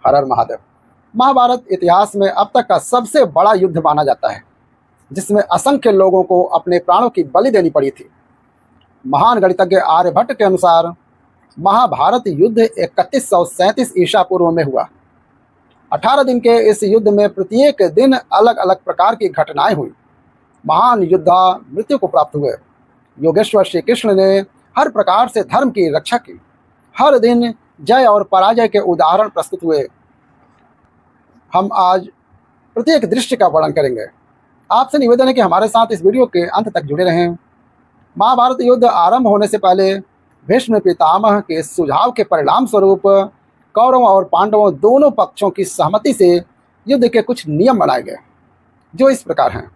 हर हर महादेव। महाभारत इतिहास में अब तक का सबसे बड़ा युद्ध माना जाता है, जिसमें असंख्य लोगों को अपने प्राणों की बलि देनी पड़ी थी। महान गणितज्ञ आर्यभट्ट के अनुसार महाभारत युद्ध 3137 ईसा पूर्व में हुआ। 18 दिन के इस युद्ध में प्रत्येक दिन अलग अलग प्रकार की घटनाएं हुई। महान योद्धा मृत्यु को प्राप्त हुए। योगेश्वर श्री कृष्ण ने हर प्रकार से धर्म की रक्षा की। हर दिन जय और पराजय के उदाहरण प्रस्तुत हुए। हम आज प्रत्येक दृश्य का वर्णन करेंगे। आपसे निवेदन है कि हमारे साथ इस वीडियो के अंत तक जुड़े रहें। महाभारत युद्ध आरंभ होने से पहले भीष्म पितामह के सुझाव के परिणाम स्वरूप कौरवों और पांडवों दोनों पक्षों की सहमति से युद्ध के कुछ नियम बनाए गए, जो इस प्रकार हैं।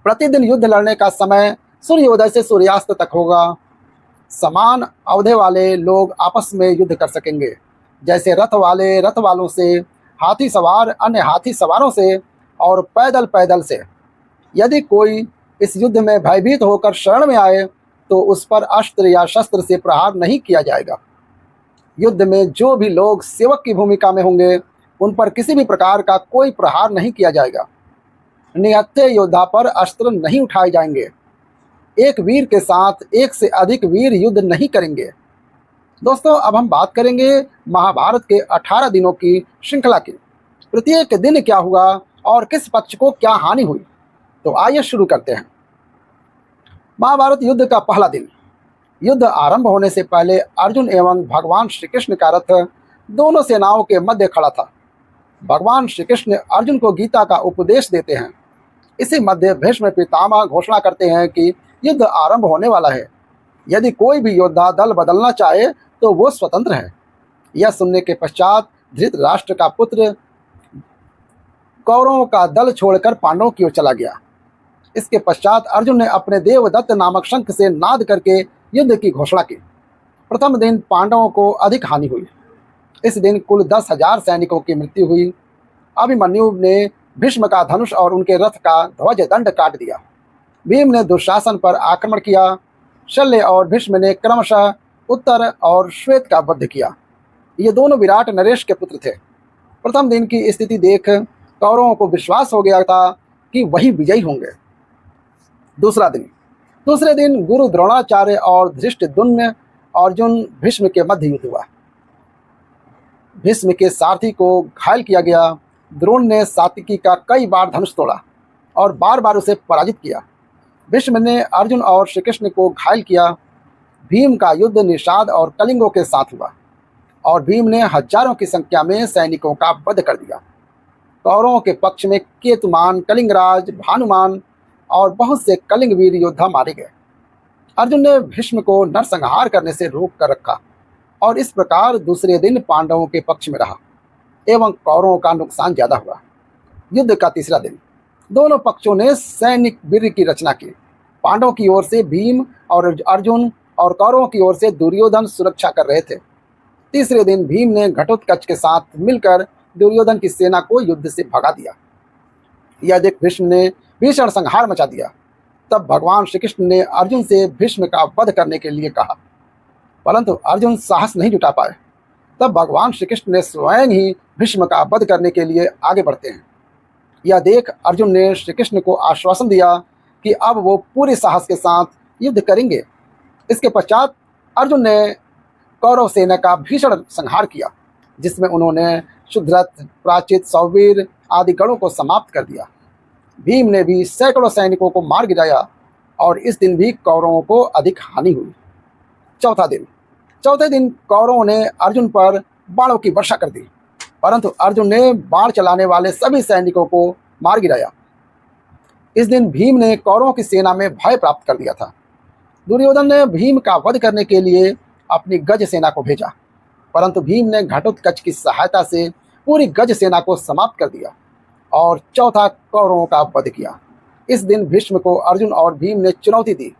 प्रतिदिन युद्ध लड़ने का समय सूर्योदय से सूर्यास्त तक होगा। समान अवधि वाले लोग आपस में युद्ध कर सकेंगे, जैसे रथ वाले रथ वालों से, हाथी सवार अन्य हाथी सवारों से और पैदल पैदल से। यदि कोई इस युद्ध में भयभीत होकर शरण में आए तो उस पर अस्त्र या शस्त्र से प्रहार नहीं किया जाएगा। युद्ध में जो भी लोग सेवक की भूमिका में होंगे उन पर किसी भी प्रकार का कोई प्रहार नहीं किया जाएगा। निहत्थे योद्धा पर अस्त्र नहीं उठाए जाएंगे। एक वीर के साथ एक से अधिक वीर युद्ध नहीं करेंगे। दोस्तों, अब हम बात करेंगे महाभारत के 18 दिनों की श्रृंखला की। प्रत्येक दिन क्या हुआ और किस पक्ष को क्या हानि हुई। तो आइए शुरू करते हैं। महाभारत युद्ध का पहला दिन। युद्ध आरंभ होने से पहले अर्जुन एवं भगवान श्री कृष्ण का रथ दोनों सेनाओं के मध्य खड़ा था। भगवान श्री कृष्ण अर्जुन को गीता का उपदेश देते हैं। इसी मध्य भीष्म पितामह घोषणा करते हैं कि युद्ध आरंभ होने वाला है। यदि कोई भी योद्धा दल बदलना चाहे तो वो स्वतंत्र है। यह सुनने के पश्चात धृतराष्ट्र का पुत्र कौरवों का दल छोड़कर पांडवों की ओर चला गया। इसके पश्चात अर्जुन ने अपने देवदत्त नामक शंख से नाद करके युद्ध की घोषणा की। प्रथम दिन पांडवों को अधिक हानि हुई। इस दिन कुल 10,000 सैनिकों की मृत्यु हुई। अभिमन्यु ने भीष्म का धनुष और उनके रथ का ध्वज दंड काट दिया। भीम ने दुशासन पर आक्रमण किया। शल्य और भीष्म ने क्रमशः उत्तर और श्वेत का वध किया। ये दोनों विराट नरेश के पुत्र थे। प्रथम दिन की स्थिति देख कौरवों को विश्वास हो गया था कि वही विजयी होंगे। दूसरे दिन गुरु द्रोणाचार्य और धृष्टद्युम्न अर्जुन भीष्म के मध्य युद्ध हुआ। भीष्म के सारथी को घायल किया गया। द्रोण ने सात्विकी का कई बार धनुष तोड़ा और बार बार उसे पराजित किया। भीष्म ने अर्जुन और श्री कृष्ण को घायल किया। भीम का युद्ध निषाद और कलिंगों के साथ हुआ और भीम ने हजारों की संख्या में सैनिकों का वध कर दिया। कौरवों के पक्ष में केतुमान, कलिंगराज, भानुमान और बहुत से कलिंग वीर योद्धा मारे गए। अर्जुन ने भीष्म को नरसंहार करने से रोक कर रखा और इस प्रकार दूसरे दिन पांडवों के पक्ष में रहा एवं कौरवों का नुकसान ज्यादा हुआ। युद्ध का तीसरा दिन। दोनों पक्षों ने सैनिक वीर की रचना की। पांडवों की ओर से भीम और अर्जुन और कौरवों की ओर से दुर्योधन सुरक्षा कर रहे थे। तीसरे दिन भीम ने घटोत्कच के साथ मिलकर दुर्योधन की सेना को युद्ध से भगा दिया। यह देख भीष्म ने भीषण संहार मचा दिया। तब भगवान श्री कृष्ण ने अर्जुन से भीष्म का वध करने के लिए कहा, परंतु अर्जुन साहस नहीं जुटा पाए। तब भगवान श्री कृष्ण ने स्वयं ही भीष्म का वध करने के लिए आगे बढ़ते हैं। यह देख अर्जुन ने श्री कृष्ण को आश्वासन दिया कि अब वो पूरे साहस के साथ युद्ध करेंगे। इसके पश्चात अर्जुन ने कौरव सेना का भीषण संहार किया, जिसमें उन्होंने शुद्धरथ, प्राचित, सौवीर आदि गणों को समाप्त कर दिया। भीम ने भी सैकड़ों सैनिकों को मार गिराया और इस दिन भी कौरवों को अधिक हानि हुई। चौथे दिन कौरवों ने अर्जुन पर बाणों की वर्षा कर दी, परंतु अर्जुन ने बाण चलाने वाले सभी सैनिकों को मार गिराया। इस दिन भीम ने कौरवों की सेना में भय प्राप्त कर दिया था। दुर्योधन ने भीम का वध करने के लिए अपनी गज सेना को भेजा, परंतु भीम ने घटोत्कच की सहायता से पूरी गज सेना को समाप्त कर दिया और चौथा कौरवों का वध किया। इस दिन भीष्म को अर्जुन और भीम ने चुनौती दी।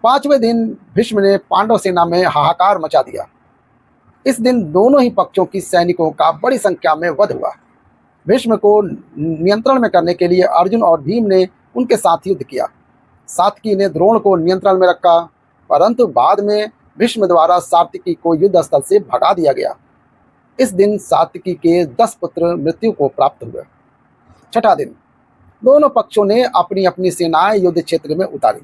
पांचवें दिन भीष्म ने पांडव सेना में हाहाकार मचा दिया। इस दिन दोनों ही पक्षों की सैनिकों का बड़ी संख्या में वध हुआ। भीष्म को नियंत्रण में करने के लिए अर्जुन और भीम ने उनके साथ युद्ध किया। सात्विकी ने द्रोण को नियंत्रण में रखा, परंतु बाद में भीष्म द्वारा सात्विकी को युद्ध स्थल से भगा दिया गया। इस दिन सात्विकी के 10 पुत्र मृत्यु को प्राप्त हुए। छठा दिन, दोनों पक्षों ने अपनी अपनी सेनाएं युद्ध क्षेत्र में उतारी।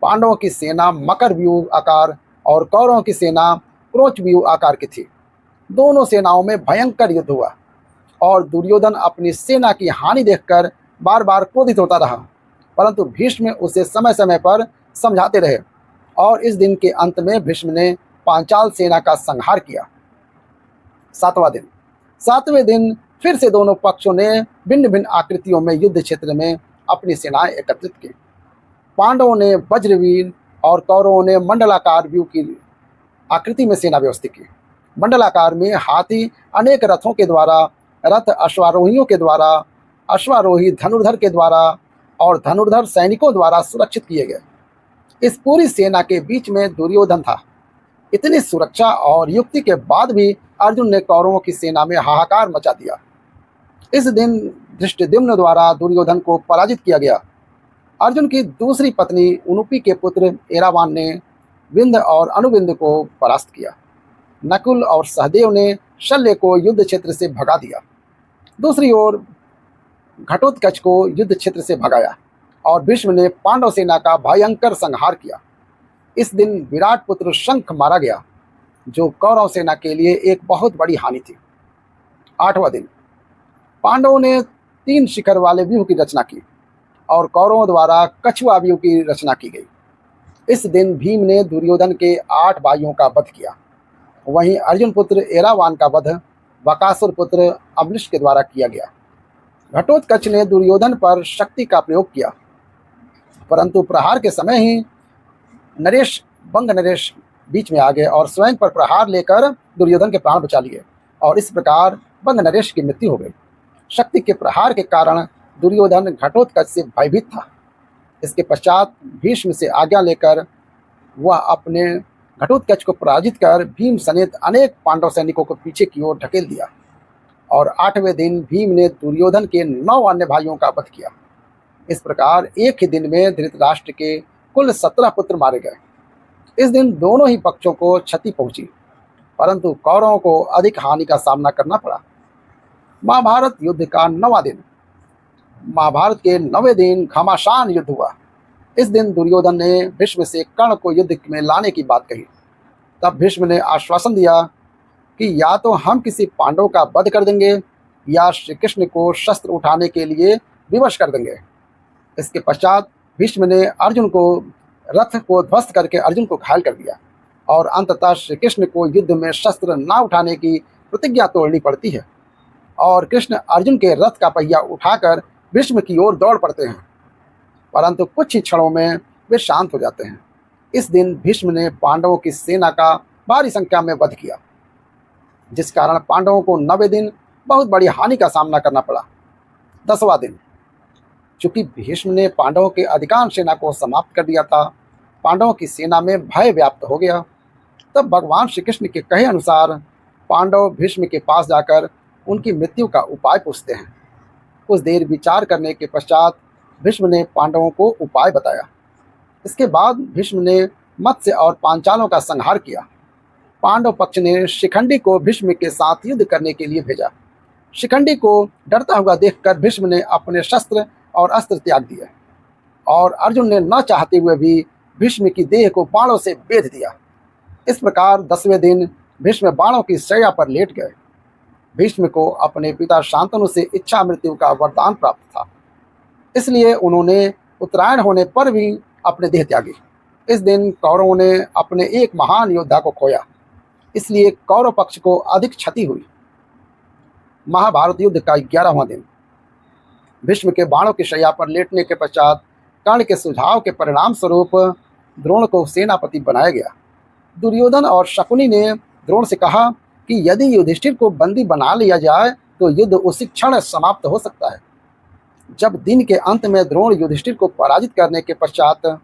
पांडवों की सेना मकर व्यूह आकार और कौरवों की सेना क्रोच व्यूह आकार की थी। दोनों सेनाओं में भयंकर युद्ध हुआ और दुर्योधन अपनी सेना की हानि देखकर बार बार क्रोधित होता रहा, परंतु भीष्म उसे समय समय पर समझाते रहे और इस दिन के अंत में भीष्म ने पांचाल सेना का संहार किया। सातवां दिन, सातवें दिन फिर से दोनों पक्षों ने भिन्न भिन्न आकृतियों में युद्ध क्षेत्र में अपनी सेनाएं एकत्रित की। पांडवों ने वज्रवीर और कौरवों ने मंडलाकार व्यूह की आकृति में सेना व्यवस्थित की। मंडलाकार में हाथी अनेक रथों के द्वारा, रथ अश्वारोहियों के द्वारा, अश्वारोही धनुर्धर के द्वारा और धनुर्धर सैनिकों द्वारा सुरक्षित किए गए। इस पूरी सेना के बीच में दुर्योधन था। इतनी सुरक्षा और युक्ति के बाद भी अर्जुन ने कौरवों की सेना में हाहाकार मचा दिया। इस दिन धृष्टद्युम्न द्वारा दुर्योधन को पराजित किया गया। अर्जुन की दूसरी पत्नी उनुपी के पुत्र एरावान ने विंध्य और अनुविंध्य को परास्त किया। नकुल और सहदेव ने शल्य को युद्ध क्षेत्र से भगा दिया। दूसरी ओर घटोत्कच को युद्ध क्षेत्र से भगाया और भीष्म ने पांडव सेना का भयंकर संहार किया। इस दिन विराट पुत्र शंख मारा गया, जो कौरव सेना के लिए एक बहुत बड़ी हानि थी। आठवां दिन, पांडवों ने 3 शिखर वाले व्यूह की रचना की और कौरवों द्वारा कछुआ व्यूह की रचना की गई। इस दिन भीम ने दुर्योधन के 8 भाइयों का वध किया। वहीं अर्जुन पुत्र एरावान का वध बकासुर पुत्र अम्बरीश के द्वारा किया गया। घटोत्कच ने दुर्योधन पर शक्ति का प्रयोग किया, परंतु प्रहार के समय ही बंग नरेश बीच में आ गए और स्वयं पर प्रहार लेकर दुर्योधन के प्राण बचा लिए और इस प्रकार बंग नरेश की मृत्यु हो गई। शक्ति के प्रहार के कारण दुर्योधन घटोत्कच से भयभीत था। इसके पश्चात भीष्म से आज्ञा लेकर वह अपने घटोत्कच को पराजित कर भीम समेत अनेक पांडव सैनिकों को पीछे की ओर ढकेल दिया और 8वें दिन भीम ने दुर्योधन के 9 अन्य भाइयों का वध किया। इस प्रकार एक ही दिन में धृतराष्ट्र के कुल 17 पुत्र मारे गए। इस दिन दोनों ही पक्षों को क्षति पहुंची, परंतु कौरवों को अधिक हानि का सामना करना पड़ा। महाभारत युद्ध का 9वां दिन। महाभारत के 9वें दिन घमासान युद्ध हुआ। इस दिन दुर्योधन ने भीष्म से कर्ण को युद्ध में लाने की बात कही। तब भीष्म ने आश्वासन दिया कि या तो हम किसी पांडव का वध कर देंगे या श्री कृष्ण को शस्त्र उठाने के लिए विवश कर देंगे। इसके पश्चात भीष्म ने अर्जुन को रथ को ध्वस्त करके अर्जुन को घायल कर दिया और अंततः श्री कृष्ण को युद्ध में शस्त्र न उठाने की प्रतिज्ञा तोड़नी पड़ती है और कृष्ण अर्जुन के रथ का पहिया उठाकर भीष्म की ओर दौड़ पड़ते हैं, परंतु कुछ ही क्षणों में वे शांत हो जाते हैं। इस दिन भीष्म ने पांडवों की सेना का भारी संख्या में वध किया, जिस कारण पांडवों को 9वें दिन बहुत बड़ी हानि का सामना करना पड़ा। 10वां दिन, चूंकि भीष्म ने पांडवों के अधिकांश सेना को समाप्त कर दिया था, पांडवों की सेना में भय व्याप्त हो गया। तब भगवान श्री कृष्ण के कहे अनुसार पांडव भीष्म के पास जाकर उनकी मृत्यु का उपाय पूछते हैं। कुछ देर विचार करने के पश्चात भीष्म ने पांडवों को उपाय बताया। इसके बाद भीष्म ने मत्स्य और पांचालों का संहार किया। पांडव पक्ष ने शिखंडी को भीष्म के साथ युद्ध करने के लिए भेजा। शिखंडी को डरता हुआ देखकर भीष्म ने अपने शस्त्र और अस्त्र त्याग दिए और अर्जुन ने न चाहते हुए भी भीष्म की देह को बाणों से बेध दिया। इस प्रकार 10वें दिन भीष्म बाणों की शैया पर लेट गए। भीष्म को अपने पिता शांतनु से इच्छा मृत्यु का वरदान प्राप्त था, इसलिए उन्होंने उत्तरायण होने पर भी अपने देह त्यागी। इस दिन कौरवों ने अपने एक महान योद्धा को खोया, इसलिए कौरव पक्ष को अधिक क्षति हुई। महाभारत युद्ध का 11वां दिन। भीष्म के बाणों की शैया पर लेटने के पश्चात कर्ण के सुझाव के परिणाम स्वरूप द्रोण को सेनापति बनाया गया। दुर्योधन और शकुनी ने द्रोण से कहा कि यदि युधिष्ठिर को बंदी बना लिया जाए तो युद्ध उसी क्षण समाप्त हो सकता है। जब दिन के अंत में द्रोण युधिष्ठिर को पराजित करने के पश्चात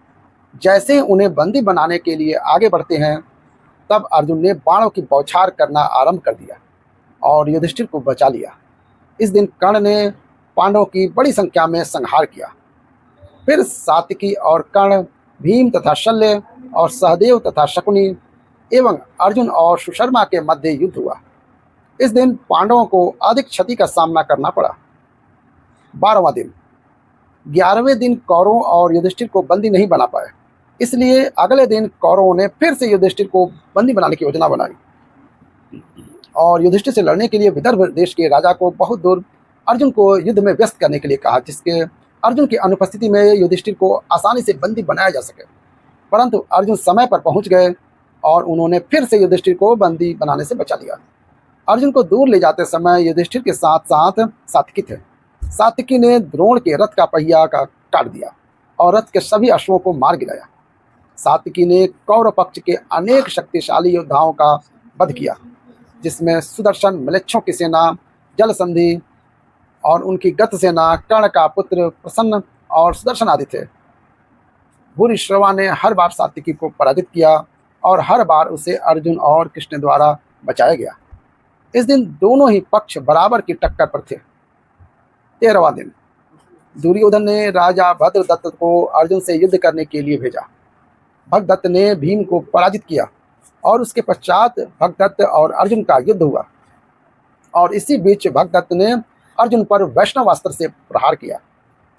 जैसे उन्हें बंदी बनाने के लिए आगे बढ़ते हैं, तब अर्जुन ने बाणों की बौछार करना आरंभ कर दिया और युधिष्ठिर को बचा लिया। इस दिन कर्ण ने पांडवों की बड़ी संख्या में संहार किया। फिर सात्विकी और कर्ण, भीम तथा शल्य और सहदेव तथा शकुनी एवं अर्जुन और सुशर्मा के मध्य युद्ध हुआ। इस दिन पांडवों को अधिक क्षति का सामना करना पड़ा। 12वां दिन। 11वें दिन कौरवों और युधिष्ठिर को बंदी नहीं बना पाए, इसलिए अगले दिन कौरवों ने फिर से युधिष्ठिर को बंदी बनाने की योजना बनाई और युधिष्ठिर से लड़ने के लिए विदर्भ देश के राजा को बहुत दूर अर्जुन को युद्ध में व्यस्त करने के लिए कहा, जिसके अर्जुन की अनुपस्थिति में युधिष्ठिर को आसानी से बंदी बनाया जा सके। परंतु अर्जुन समय पर पहुंच गए और उन्होंने फिर से युधिष्ठिर को बंदी बनाने से बचा लिया। अर्जुन को दूर ले जाते समय युधिष्ठिर के साथ साथ सात्विकी थे। सात्विकी ने द्रोण के रथ का पहिया का काट दिया और रथ के सभी अश्वों को मार गिराया। सात्विकी ने कौरव पक्ष के अनेक शक्तिशाली योद्धाओं का वध किया, जिसमें सुदर्शन, म्लेच्छों की सेना, जलसंधि और उनकी गत सेना, कर्ण का पुत्र प्रसन्न और सुदर्शन आदि थे। भूरिश्रवा ने हर बार सात्विकी को पराजित किया और हर बार उसे अर्जुन और कृष्ण द्वारा बचाया गया। इस दिन दोनों ही पक्ष बराबर की टक्कर पर थे। 13वां दिन। दुर्योधन ने राजा भद्रदत्त को अर्जुन से युद्ध करने के लिए भेजा। भगदत्त ने भीम को पराजित किया और उसके पश्चात भगदत्त और अर्जुन का युद्ध हुआ और इसी बीच भगदत्त ने अर्जुन पर वैष्णवास्त्र से प्रहार किया।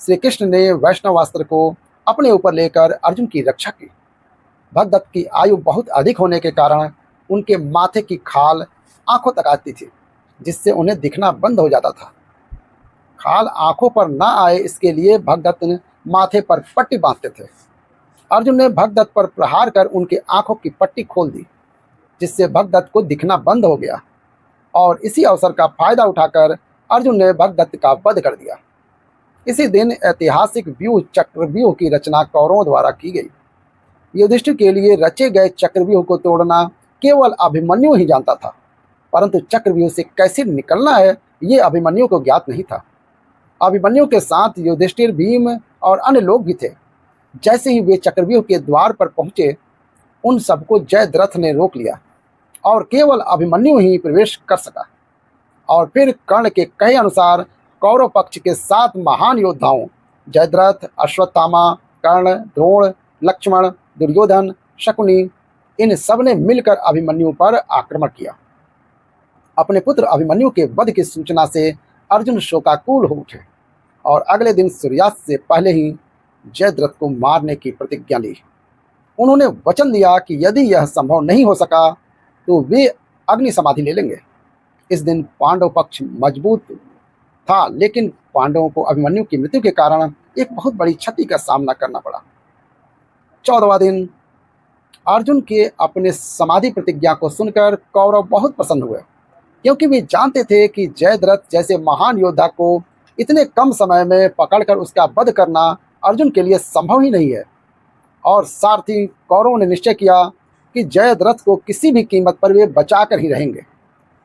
श्री कृष्ण ने वैष्णवास्त्र को अपने ऊपर लेकर अर्जुन की रक्षा की। भगदत्त की आयु बहुत अधिक होने के कारण उनके माथे की खाल आंखों तक आती थी, जिससे उन्हें दिखना बंद हो जाता था। खाल आंखों पर न आए, इसके लिए भगदत्त ने माथे पर पट्टी बांधते थे। अर्जुन ने भगदत्त पर प्रहार कर उनके आंखों की पट्टी खोल दी, जिससे भगदत्त को दिखना बंद हो गया और इसी अवसर का फायदा उठाकर अर्जुन ने भगदत्त का वध कर दिया। इसी दिन ऐतिहासिक व्यूह चक्रव्यूह की रचना कौरवों द्वारा की गई। युधिष्ठिर के लिए रचे गए चक्रव्यूह को तोड़ना केवल अभिमन्यु ही जानता था, परंतु चक्रव्यूह से कैसे निकलना है ये अभिमन्यु को ज्ञात नहीं था। अभिमन्यु के साथ युधिष्ठिर, भीम और अन्य लोग भी थे। जैसे ही वे चक्रव्यूह के द्वार पर पहुंचे, उन सबको जयद्रथ ने रोक लिया और केवल अभिमन्यु ही प्रवेश कर सका। और फिर कर्ण के कहे अनुसार कौरव पक्ष के 7 महान योद्धाओं जयद्रथ, अश्वत्थामा, कर्ण, द्रोण, लक्ष्मण, दुर्योधन, शकुनी, इन सब ने मिलकर अभिमन्यु पर आक्रमण किया। अपने पुत्र अभिमन्यु के वध की सूचना से अर्जुन शोकाकुल हो उठे और अगले दिन सूर्यास्त से पहले ही जयद्रथ को मारने की प्रतिज्ञा ली। उन्होंने वचन दिया कि यदि यह संभव नहीं हो सका तो वे अग्नि समाधि ले लेंगे। इस दिन पांडव पक्ष मजबूत था, लेकिन पांडवों को अभिमन्यु की मृत्यु के कारण एक बहुत बड़ी क्षति का सामना करना पड़ा। 14वां दिन। अर्जुन के अपने समाधि प्रतिज्ञा को सुनकर कौरव बहुत प्रसन्न हुए, क्योंकि वे जानते थे कि जयद्रथ जैसे महान योद्धा को इतने कम समय में पकड़कर उसका वध करना अर्जुन के लिए संभव ही नहीं है। और साथ ही कौरवों ने निश्चय किया कि जयद्रथ को किसी भी कीमत पर वे बचा कर ही रहेंगे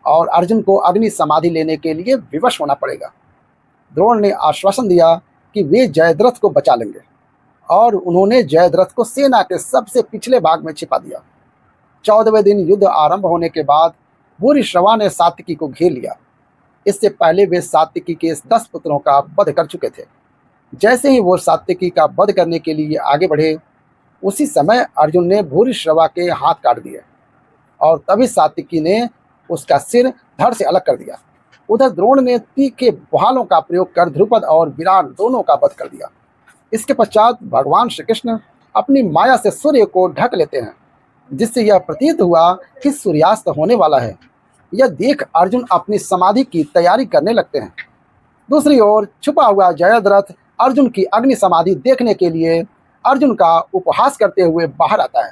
और अर्जुन को अग्नि समाधि लेने के लिए विवश होना पड़ेगा। द्रोण ने आश्वासन दिया कि वे जयद्रथ को बचा लेंगे और उन्होंने जयद्रथ को सेना के सबसे पिछले भाग में छिपा दिया। 14वें दिन युद्ध आरंभ होने के बाद भूरिश्रवा ने सात्विकी को घेर लिया। इससे पहले वे सात्विकी के 10 पुत्रों का वध कर चुके थे। जैसे ही वो सात्विकी का वध करने के लिए आगे बढ़े, उसी समय अर्जुन ने भूरिश्रवा के हाथ काट दिए और तभी सात्विकी ने उसका सिर धड़ से अलग कर दिया। उधर द्रोण ने तीखे भालों का प्रयोग कर ध्रुपद और विराट दोनों का वध कर दिया। इसके पश्चात भगवान श्री कृष्ण अपनी माया से सूर्य को ढक लेते हैं, जिससे यह प्रतीत हुआ कि सूर्यास्त होने वाला है। यह देख अर्जुन अपनी समाधि की तैयारी करने लगते हैं। दूसरी ओर छुपा हुआ जयद्रथ अर्जुन की अग्नि समाधि देखने के लिए अर्जुन का उपहास करते हुए बाहर आता है।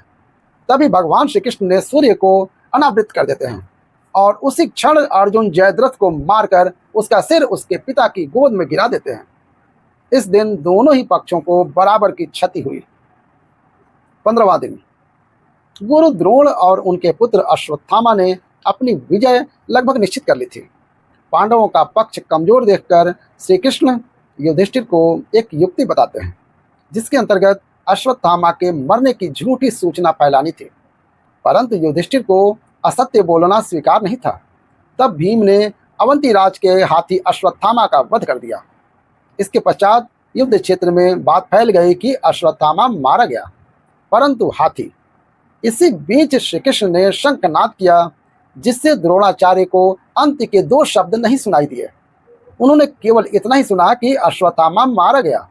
तभी भगवान श्री कृष्ण ने सूर्य को अनावृत कर देते हैं और उसी क्षण अर्जुन जयद्रथ को मारकर उसका सिर उसके पिता की गोद में गिरा देते हैं। इस दिन दोनों ही पक्षों को बराबर की क्षति हुई। 15वां दिन। गुरु द्रोण और उनके पुत्र अश्वत्थामा ने अपनी विजय लगभग निश्चित कर ली थी। पांडवों का पक्ष कमजोर देखकर श्री कृष्ण युधिष्ठिर को एक युक्ति बताते हैं, जिसके अंतर्गत अश्वत्थामा के मरने की झूठी सूचना फैलानी थी, परंतु युधिष्ठिर को असत्य बोलना स्वीकार नहीं था। तब भीम ने अवंती राज के हाथी अश्वत्थामा का वध कर दिया। इसके पश्चात युद्ध क्षेत्र में बात फैल गई कि अश्वत्थामा मारा गया, परंतु हाथी। इसी बीच श्री कृष्ण ने शंखनाद किया जिससे द्रोणाचार्य को अंत के 2 शब्द नहीं सुनाई दिए। उन्होंने केवल इतना ही सुना कि अश्वत्थामा मारा गया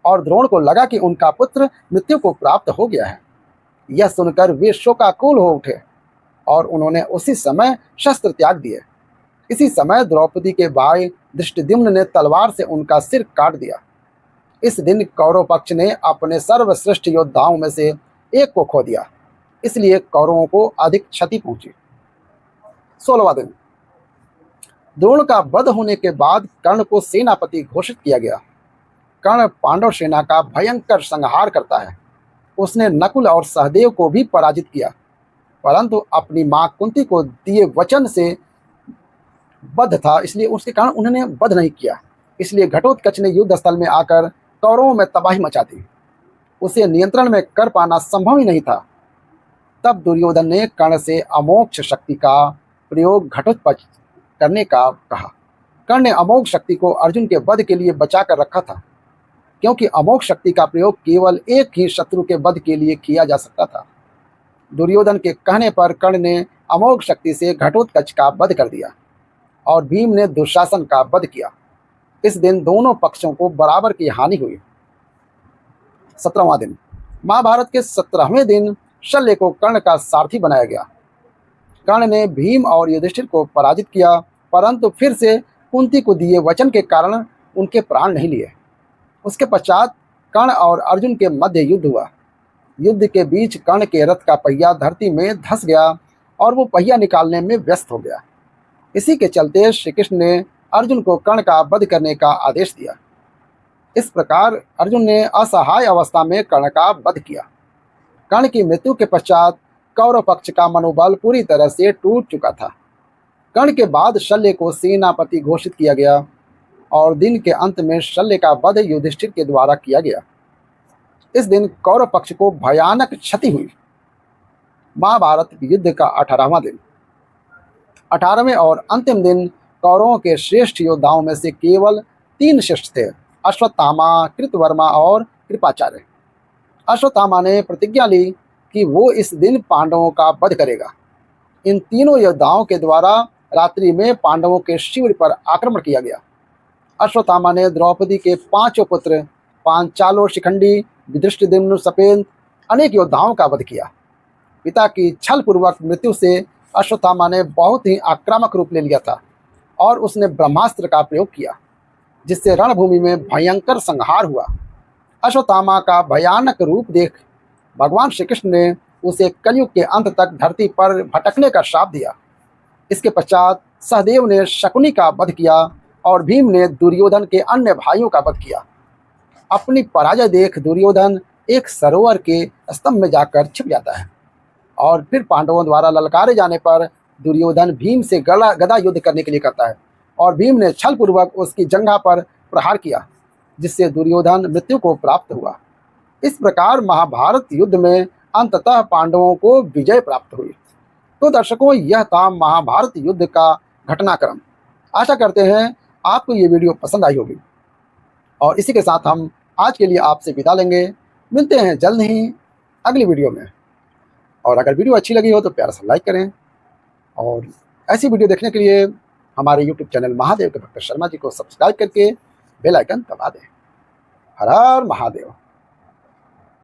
और द्रोण को लगा कि उनका पुत्र मृत्यु को प्राप्त हो गया है। यह सुनकर वे शोकाकुल हो उठे और उन्होंने उसी समय शस्त्र त्याग दिए। इसी समय द्रौपदी के भाई धृष्टद्युम्न ने तलवार से उनका सिर काट दिया। इस दिन कौरव पक्ष ने अपने सर्वश्रेष्ठ योद्धाओं में से एक को खो दिया, इसलिए कौरवों को अधिक क्षति पहुंची। 16वां दिन। द्रोण का वध होने के बाद कर्ण को सेनापति घोषित किया गया। कर्ण पांडव सेना का भयंकर संहार करता है। उसने नकुल और सहदेव को भी पराजित किया, परंतु अपनी मां कुंती को दिए वचन से बद्ध था, इसलिए उसके कारण उन्होंने वध नहीं किया। इसलिए घटोत्कच ने युद्ध स्थल में आकर कौरवों में तबाही मचा दी। उसे नियंत्रण में कर पाना संभव ही नहीं था। तब दुर्योधन ने कर्ण से अमोक्ष शक्ति का प्रयोग घटोत्कच करने का कहा। कर्ण ने अमोघ शक्ति को अर्जुन के वध के लिए बचा कर रखा था, क्योंकि अमोघ शक्ति का प्रयोग केवल एक ही शत्रु के वध के लिए किया जा सकता था। दुर्योधन के कहने पर कर्ण ने अमोघ शक्ति से घटोत्कच का वध कर दिया और भीम ने दुशासन का वध किया। इस दिन दोनों पक्षों को बराबर की हानि हुई। 17वां दिन। महाभारत के 17वें दिन शल्य को कर्ण का सारथी बनाया गया। कर्ण ने भीम और युधिष्ठिर को पराजित किया, परंतु फिर से कुंती को दिए वचन के कारण उनके प्राण नहीं लिए। उसके पश्चात कर्ण और अर्जुन के मध्य युद्ध हुआ। युद्ध के बीच कर्ण के रथ का पहिया धरती में धंस गया और वो पहिया निकालने में व्यस्त हो गया। इसी के चलते श्री कृष्ण ने अर्जुन को कर्ण का वध करने का आदेश दिया। इस प्रकार अर्जुन ने असहाय अवस्था में कर्ण का वध किया। कर्ण की मृत्यु के पश्चात कौरव पक्ष का मनोबल पूरी तरह से टूट चुका था। कर्ण के बाद शल्य को सेनापति घोषित किया गया और दिन के अंत में शल्य का वध युधिष्ठिर के द्वारा किया गया। इस दिन कौरव पक्ष को भयानक क्षति हुई। महाभारत युद्ध का 18वां दिन। 18वें और अंतिम दिन कौरवों के श्रेष्ठ योद्धाओं में से केवल 3 शिष्य थे, अश्वत्थामा, कृतवर्मा और कृपाचार्य। अश्वत्थामा ने प्रतिज्ञा ली कि वो इस दिन पांडवों का वध करेगा। इन तीनों योद्धाओं के द्वारा रात्रि में पांडवों के शिविर पर आक्रमण किया गया। अश्वत्थामा ने द्रौपदी के 5 पुत्र पांचालो, शिखंडी, धृष्टद्युम्न सपेत अनेक योद्धाओं का वध किया। पिता की छलपूर्वक मृत्यु से अश्वत्थामा ने बहुत ही आक्रामक रूप ले लिया था और उसने ब्रह्मास्त्र का प्रयोग किया, जिससे रणभूमि में भयंकर संहार हुआ। अश्वत्थामा का भयानक रूप देख भगवान श्री कृष्ण ने उसे कलयुग के अंत तक धरती पर भटकने का श्राप दिया। इसके पश्चात सहदेव ने शकुनी का वध किया और भीम ने दुर्योधन के अन्य भाइयों का वध किया। अपनी पराजय देख दुर्योधन एक सरोवर के स्तंभ में जाकर छिप जाता है और फिर पांडवों द्वारा ललकारे जाने पर दुर्योधन भीम से गदा युद्ध करने के लिए करता है और भीम ने छलपूर्वक उसकी जंघा पर प्रहार किया, जिससे दुर्योधन मृत्यु को प्राप्त हुआ। इस प्रकार महाभारत युद्ध में अंततः पांडवों को विजय प्राप्त हुई। तो दर्शकों, यह था महाभारत युद्ध का घटनाक्रम। आशा करते हैं आपको ये वीडियो पसंद आई होगी और इसी के साथ हम आज के लिए आपसे विदा लेंगे। मिलते हैं जल्द ही अगली वीडियो में। और अगर वीडियो अच्छी लगी हो तो प्यारा सा लाइक करें और ऐसी वीडियो देखने के लिए हमारे YouTube चैनल महादेव के भक्त शर्मा जी को सब्सक्राइब करके बेल आइकन दबा दें। हर हर महादेव।